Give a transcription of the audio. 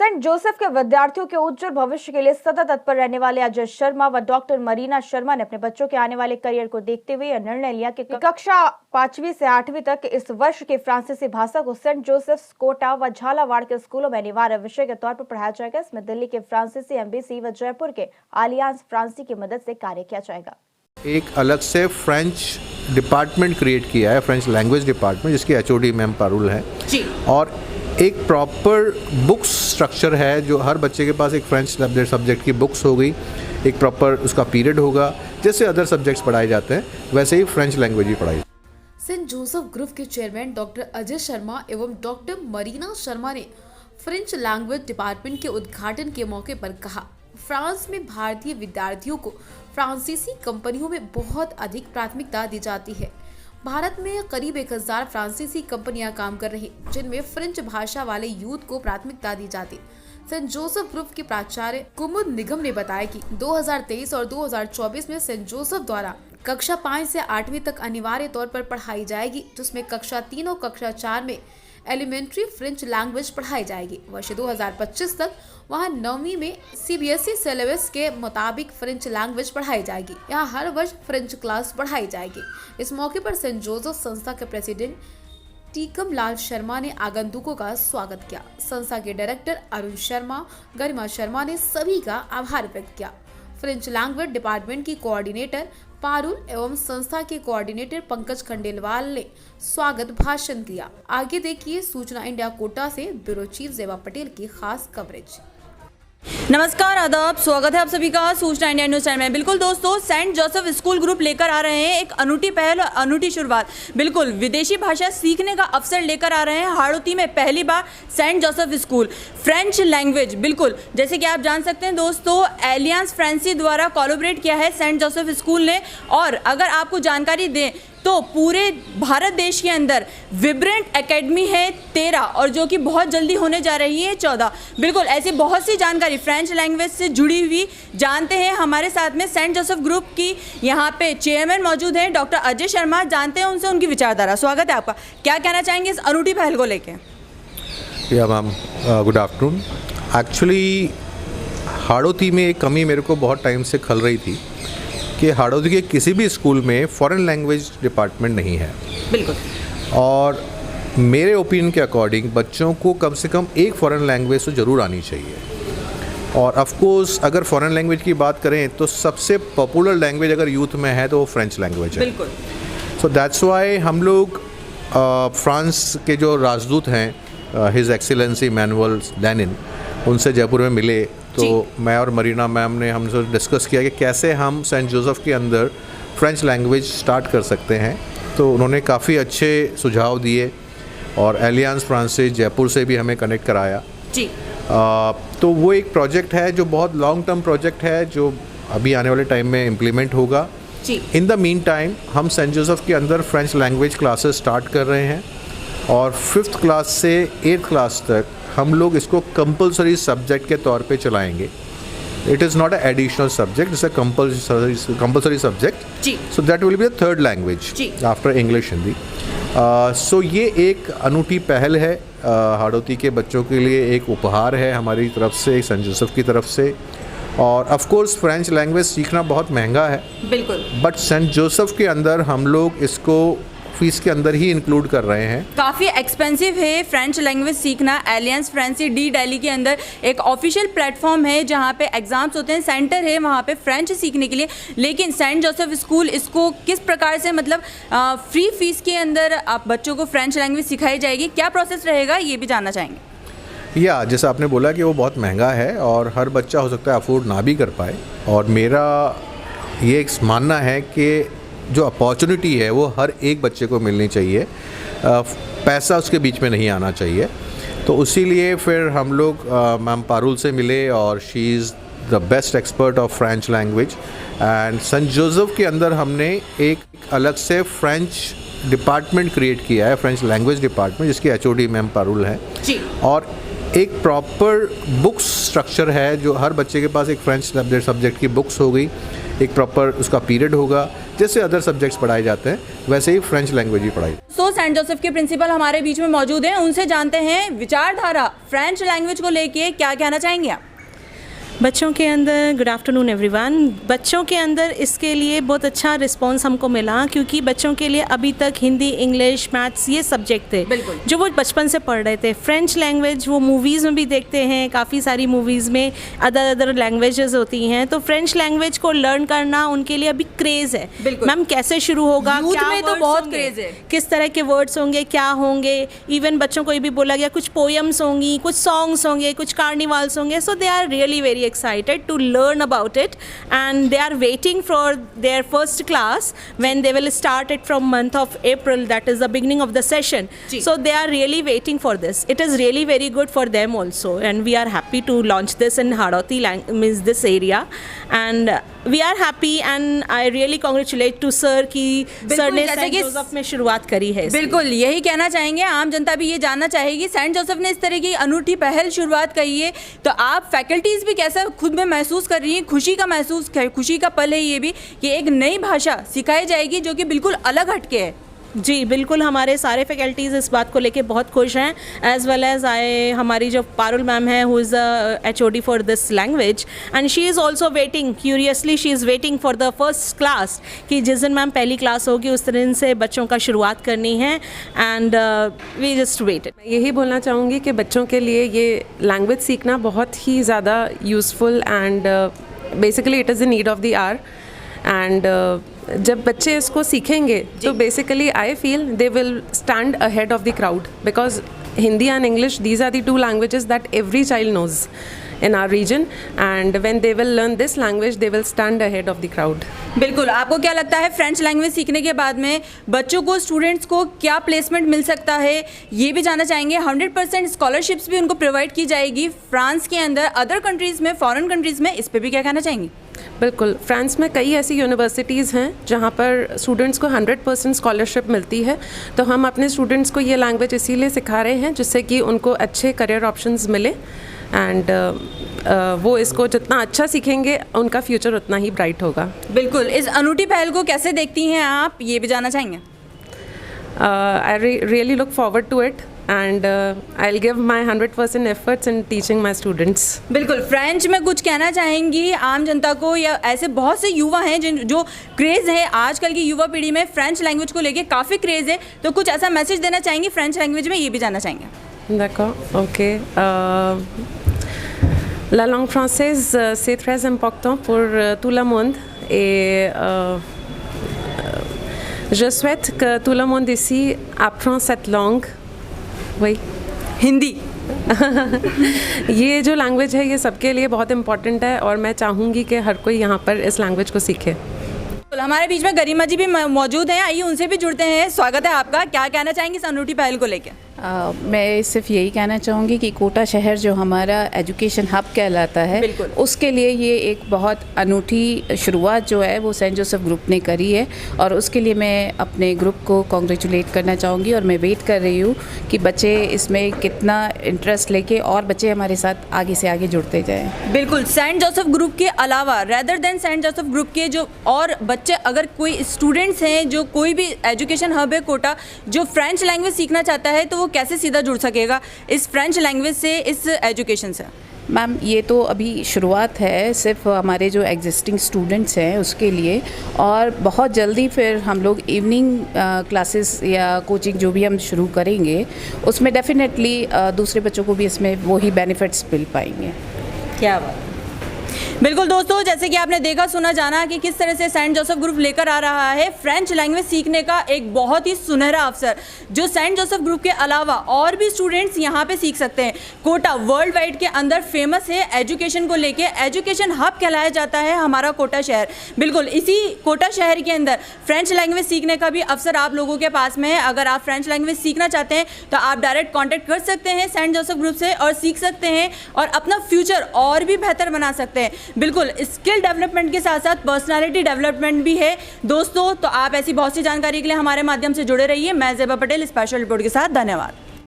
Saint Joseph के विद्यार्थियों के उज्जवल भविष्य के लिए सतत तत्पर रहने वाले अजय शर्मा व डॉक्टर मरीना शर्मा ने अपने बच्चों के आने वाले करियर को देखते हुए यह निर्णय लिया कि कक्षा 5वीं से 8वीं तक इस वर्ष की फ्रांसीसी भाषा को सेंट जोसेफ, कोटा व झालावाड़ के स्कूलों में अनिवार्य विषय के तौर पर पढ़ाया जाएगा। इसमें दिल्ली के फ्रांसीसी एम्बेसी व जयपुर के आलियांज फ्रांसी की मदद से कार्य किया जाएगा। एक अलग से फ्रेंच डिपार्टमेंट क्रिएट किया है, फ्रेंच लैंग्वेज डिपार्टमेंट, जिसकी एचओडी मैम पारुल है जी। और एक प्रॉपर बुक्स स्ट्रक्चर है जो हर बच्चे के पास एक फ्रेंच सब्जेक्ट की बुक्स हो गई, एक प्रॉपर उसका पीरियड होगा। जैसे अदर सब्जेक्ट्स पढ़ाए जाते हैं वैसे ही फ्रेंच लैंग्वेज भी पढ़ाई। सेंट जोसेफ ग्रुप के चेयरमैन डॉक्टर अजय शर्मा एवं डॉक्टर मरीना शर्मा ने फ्रेंच लैंग्वेज डिपार्टमेंट के उद्घाटन के मौके पर कहा, फ्रांस में भारतीय विद्यार्थियों को फ्रांसीसी कंपनियों में बहुत अधिक प्राथमिकता दी जाती है। भारत में करीब 1000 फ्रांसीसी कंपनियां काम कर रही, जिनमें फ्रेंच भाषा वाले यूथ को प्राथमिकता दी जाती। सेंट जोसेफ ग्रुप के प्राचार्य कुमुद निगम ने बताया कि 2023 और 2024 में सेंट जोसेफ द्वारा कक्षा 5 से 8वीं तक अनिवार्य तौर पर पढ़ाई जाएगी, जिसमें कक्षा 3 और कक्षा 4 में एलिमेंट्री फ्रेंच लैंग्वेज पढ़ाई जाएगी। वर्ष 2025 तक वहां 9वीं में सीबीएसई सिलेबस के मुताबिक फ्रेंच लैंग्वेज पढ़ाई जाएगी। यहाँ हर वर्ष फ्रेंच क्लास पढ़ाई जाएगी। इस मौके पर सेंट जोसेफ संस्था के प्रेसिडेंट टीकम लाल शर्मा ने आगंतुकों का स्वागत किया। संस्था के डायरेक्टर अरुण शर्मा, गरिमा शर्मा ने सभी का आभार व्यक्त किया। फ्रेंच लैंग्वेज डिपार्टमेंट की कोऑर्डिनेटर पारुल एवं संस्था के कोऑर्डिनेटर पंकज खंडेलवाल ने स्वागत भाषण दिया। आगे देखिए सूचना इंडिया कोटा से ब्यूरो चीफ जेवा पटेल की खास कवरेज। नमस्कार, आदाब, स्वागत है आप सभी का सूचना इंडिया न्यूज चैनल में। बिल्कुल दोस्तों, सेंट जोसेफ स्कूल ग्रुप लेकर आ रहे हैं एक अनूठी पहल और अनूठी शुरुआत। बिल्कुल विदेशी भाषा सीखने का अवसर लेकर आ रहे हैं। हाड़ौती में पहली बार Saint Joseph school French language, बिल्कुल जैसे कि आप जान सकते हैं दोस्तों, एलियांस फ्रांसी द्वारा कोलैबोरेट किया है सेंट जोसेफ स्कूल ने। और अगर आपको जानकारी दें तो पूरे भारत देश के अंदर विब्रेंट एकेडमी है 13 और जो कि बहुत जल्दी होने जा रही है 14। बिल्कुल ऐसी बहुत सी जानकारी फ्रेंच लैंग्वेज से जुड़ी हुई जानते हैं। हमारे साथ में सेंट जोसेफ ग्रुप की यहाँ पे चेयरमैन मौजूद हैं डॉक्टर अजय शर्मा, जानते हैं उनसे उनकी विचारधारा। स्वागत है आपका, क्या कहना चाहेंगे इस अनूठी पहल को लेके? या ma'am, good afternoon. Actually Hadoti में एक कमी मेरे को बहुत टाइम से खल रही थी कि हाड़ौती के किसी भी स्कूल में फॉरेन लैंग्वेज डिपार्टमेंट नहीं है। बिल्कुल। और मेरे ओपिनियन के अकॉर्डिंग बच्चों को कम से कम एक फॉरेन लैंग्वेज तो ज़रूर आनी चाहिए। और ऑफ कोर्स अगर फॉरेन लैंग्वेज की बात करें तो सबसे पॉपुलर लैंग्वेज अगर यूथ में है तो वो फ्रेंच लैंग्वेज है। बिल्कुल। सो दैट्स वाई हम लोग फ्रांस के जो राजदूत हैं हिज एक्सीलेंसी इमैनुअल लेनिन, उनसे जयपुर में मिले तो मैं और मरीना मैम ने हमसे डिस्कस किया कि कैसे हम सेंट जोसेफ के अंदर फ्रेंच लैंग्वेज स्टार्ट कर सकते हैं। तो उन्होंने काफ़ी अच्छे सुझाव दिए और एलियांस फ्रांसी जयपुर से भी हमें कनेक्ट कराया जी। तो वो एक प्रोजेक्ट है जो बहुत लॉन्ग टर्म प्रोजेक्ट है जो अभी आने वाले टाइम में इम्प्लीमेंट होगा जी। इन द मीन टाइम हम सेंट जोसेफ के अंदर फ्रेंच लैंग्वेज क्लासेस स्टार्ट कर रहे हैं और 5th क्लास से 8th क्लास तक हम लोग इसको कंपलसरी सब्जेक्ट के तौर पे चलाएंगे। It is not a additional subject, it's a compulsory subject. So that will be a third language after English, Hindi. So ये एक अनूठी पहल है हाड़ौती के बच्चों के लिए, एक उपहार है हमारी तरफ से, सेंट जोसेफ की तरफ से। और ऑफ कोर्स फ्रेंच लैंग्वेज सीखना बहुत महंगा है, बिल्कुल, बट सेंट जोसेफ के अंदर हम लोग इसको फीस के अंदर ही इंक्लूड कर रहे हैं। काफ़ी एक्सपेंसिव है फ्रेंच लैंग्वेज सीखना। एलियांस फ्रांसी डी दिल्ली के अंदर एक ऑफिशियल प्लेटफॉर्म है जहाँ पे एग्जाम्स होते हैं, सेंटर है वहाँ पे फ्रेंच सीखने के लिए। लेकिन सेंट जोसेफ स्कूल इसको किस प्रकार से मतलब फ्री फीस के अंदर आप बच्चों को फ्रेंच लैंग्वेज सिखाई जाएगी, क्या प्रोसेस रहेगा, ये भी जानना चाहेंगे। या जैसा आपने बोला कि वो बहुत महंगा है और हर बच्चा हो सकता है अफोर्ड ना भी कर पाए। और मेरा ये एक मानना है कि जो अपॉर्चुनिटी है वो हर एक बच्चे को मिलनी चाहिए, पैसा उसके बीच में नहीं आना चाहिए। तो इसीलिए फिर हम लोग मैम पारुल से मिले और she is the best expert of French language. And saint Joseph के अंदर हमने एक अलग से फ्रेंच डिपार्टमेंट क्रिएट किया है, फ्रेंच लैंग्वेज डिपार्टमेंट, जिसकी एचओडी मैम पारुल है जी। और एक प्रॉपर बुक्स स्ट्रक्चर है जो हर बच्चे के पास एक फ्रेंच सब्जेक्ट की बुक्स हो गई, एक प्रॉपर उसका पीरियड होगा। जैसे अदर सब्जेक्ट्स पढ़ाए जाते हैं वैसे ही फ्रेंच लैंग्वेज भी पढ़ाई। सो सेंट जोसेफ के प्रिंसिपल हमारे बीच में मौजूद हैं, उनसे जानते हैं विचारधारा फ्रेंच लैंग्वेज को लेके क्या कहना चाहेंगे आप? बच्चों के अंदर, गुड आफ्टरनून एवरीवन, बच्चों के अंदर इसके लिए बहुत अच्छा रिस्पांस हमको मिला, क्योंकि बच्चों के लिए अभी तक हिंदी, इंग्लिश, मैथ्स ये सब्जेक्ट थे बिल्कुल। जो वो बचपन से पढ़ रहे थे। फ्रेंच लैंग्वेज वो मूवीज़ में भी देखते हैं, काफ़ी सारी मूवीज़ में अदर लैंग्वेजेस होती हैं, तो फ्रेंच लैंग्वेज को लर्न करना उनके लिए अभी क्रेज़ है। बिल्कुल। मैम कैसे शुरू होगा, Youth क्या में तो words बहुत होंगे, craze है। किस तरह के वर्ड्स होंगे, क्या होंगे, इवन बच्चों को ये भी बोला गया कुछ पोएम्स होंगी, कुछ सॉन्ग्स होंगे, कुछ कार्निवाल्स होंगे, so they are really very excited to learn about it, and they are waiting for their first class when they will start it from month of April, that is the beginning of the session. जी. So they are really waiting for this. It is really very good for them also, and we are happy to launch this in Hadoti means this area, and we are happy, and I really congratulate to sir कि sir ने जैसे Saint कि Joseph में शुरुआत करी है इसकी। बिल्कुल यही कहना चाहेंगे, आम जनता भी ये जानना चाहेगी सेंट जोसेफ ने इस तरह की अनूठी पहल शुरुआत करी है, तो आप फैकल्टीज़ भी कैसा खुद में महसूस कर रही हैं? खुशी का पल है ये भी कि एक नई भाषा सिखाई जाएगी जो कि बिल्कुल अलग हटके है। जी बिल्कुल, हमारे सारे फैकल्टीज़ इस बात को लेके बहुत खुश हैं, एज़ वेल एज़ हमारी जो पारुल मैम है who is the HOD for this language, and she is also waiting curiously, she is waiting for the first class, कि जिस दिन मैम पहली क्लास होगी उस दिन से बच्चों का शुरुआत करनी है, एंड वी जस्ट वेट। मैं यही बोलना चाहूँगी कि बच्चों के लिए ये लैंग्वेज सीखना बहुत ही ज़्यादा useful and basically it is the need of the hour, and जब बच्चे इसको सीखेंगे तो basically I feel they will stand ahead of the crowd, because Hindi and English these are the two languages that every child knows in our region, and when they will learn this language they will stand ahead of the crowd. बिल्कुल, आपको क्या लगता है French language सीखने के बाद में बच्चों को, स्टूडेंट्स को क्या प्लेसमेंट मिल सकता है, ये भी जानना चाहेंगे। 100% स्कॉलरशिप्स भी उनको प्रोवाइड की जाएगी फ्रांस के अंदर, अदर कंट्रीज़ में, फॉरेन कंट्रीज़ में, इस पर भी क्या कहना चाहेंगी? बिल्कुल, फ्रांस में कई ऐसी यूनिवर्सिटीज़ हैं जहाँ पर स्टूडेंट्स को 100% स्कॉलरशिप मिलती है, तो हम अपने स्टूडेंट्स को ये लैंग्वेज इसीलिए सिखा रहे हैं जिससे कि उनको अच्छे करियर ऑप्शंस मिले, एंड वो इसको जितना अच्छा सीखेंगे उनका फ्यूचर उतना ही ब्राइट होगा। बिल्कुल, इस अनूठी पहल को कैसे देखती हैं आप, ये भी जानना चाहेंगे? I really look forward to it, and I'll give my 100% efforts in teaching my students. बिल्कुल, फ्रेंच में कुछ कहना चाहेंगी आम जनता को, या ऐसे बहुत से युवा हैं जो क्रेज़ है आजकल की युवा पीढ़ी में फ्रेंच लैंग्वेज को लेके काफ़ी क्रेज़ है, तो कुछ ऐसा मैसेज देना चाहेंगी फ्रेंच लैंग्वेज में, ये भी जानना चाहेंगे? D'accord, ok. La langue française, c'est très important pour tout le monde, et je souhaite que tout le monde ici apprend cette langue. वही हिंदी ये जो लैंग्वेज है ये सबके लिए बहुत इम्पॉर्टेंट है, और मैं चाहूँगी कि हर कोई यहाँ पर इस लैंग्वेज को सीखे। हमारे बीच में गरिमा जी भी मौजूद हैं, आइए उनसे भी जुड़ते हैं। स्वागत है आपका, क्या कहना चाहेंगे इस अनूठी पहल को लेकर? मैं सिर्फ यही कहना चाहूँगी कि कोटा शहर जो हमारा एजुकेशन हब कहलाता है, उसके लिए ये एक बहुत अनूठी शुरुआत जो है वो सेंट जोसेफ ग्रुप ने करी है, और उसके लिए मैं अपने ग्रुप को कॉन्ग्रेचुलेट करना चाहूँगी, और मैं वेट कर रही हूँ कि बच्चे इसमें कितना इंटरेस्ट लेके और बच्चे हमारे साथ आगे से आगे जुड़ते जाएँ। बिल्कुल, सेंट जोसेफ ग्रुप के अलावा, rather than saint Joseph group के जो और बच्चे, अगर कोई स्टूडेंट्स हैं जो कोई भी एजुकेशन हब है कोटा जो फ्रेंच लैंग्वेज सीखना चाहता है, तो वो कैसे सीधा जुड़ सकेगा इस फ्रेंच लैंग्वेज से, इस एजुकेशन से? मैम ये तो अभी शुरुआत है सिर्फ हमारे जो एग्जिस्टिंग स्टूडेंट्स हैं उसके लिए, और बहुत जल्दी फिर हम लोग इवनिंग क्लासेस या कोचिंग जो भी हम शुरू करेंगे उसमें डेफिनेटली दूसरे बच्चों को भी इसमें वही बेनिफिट्स मिल पाएंगे। क्या बात। बिल्कुल दोस्तों, जैसे कि आपने देखा सुना जाना कि किस तरह से सेंट जोसेफ ग्रुप लेकर आ रहा है फ्रेंच लैंग्वेज सीखने का एक बहुत ही सुनहरा अवसर, जो सेंट जोसेफ ग्रुप के अलावा और भी स्टूडेंट्स यहाँ पे सीख सकते हैं। कोटा वर्ल्ड वाइड के अंदर फेमस है एजुकेशन को लेके, एजुकेशन हब कहलाया जाता है हमारा कोटा शहर। बिल्कुल, इसी कोटा शहर के अंदर फ्रेंच लैंग्वेज सीखने का भी अवसर आप लोगों के पास में है। अगर आप फ्रेंच लैंग्वेज सीखना चाहते हैं तो आप डायरेक्ट कॉन्टैक्ट कर सकते हैं सेंट जोसेफ ग्रुप से और सीख सकते हैं और अपना फ्यूचर और भी बेहतर बना सकते हैं। बिल्कुल, स्किल डेवलपमेंट के साथ साथ पर्सनालिटी डेवलपमेंट भी है दोस्तों। तो आप ऐसी बहुत सी जानकारी के लिए हमारे माध्यम से जुड़े रहिए। मैं ज़ेबा पटेल स्पेशल रिपोर्ट के साथ, धन्यवाद।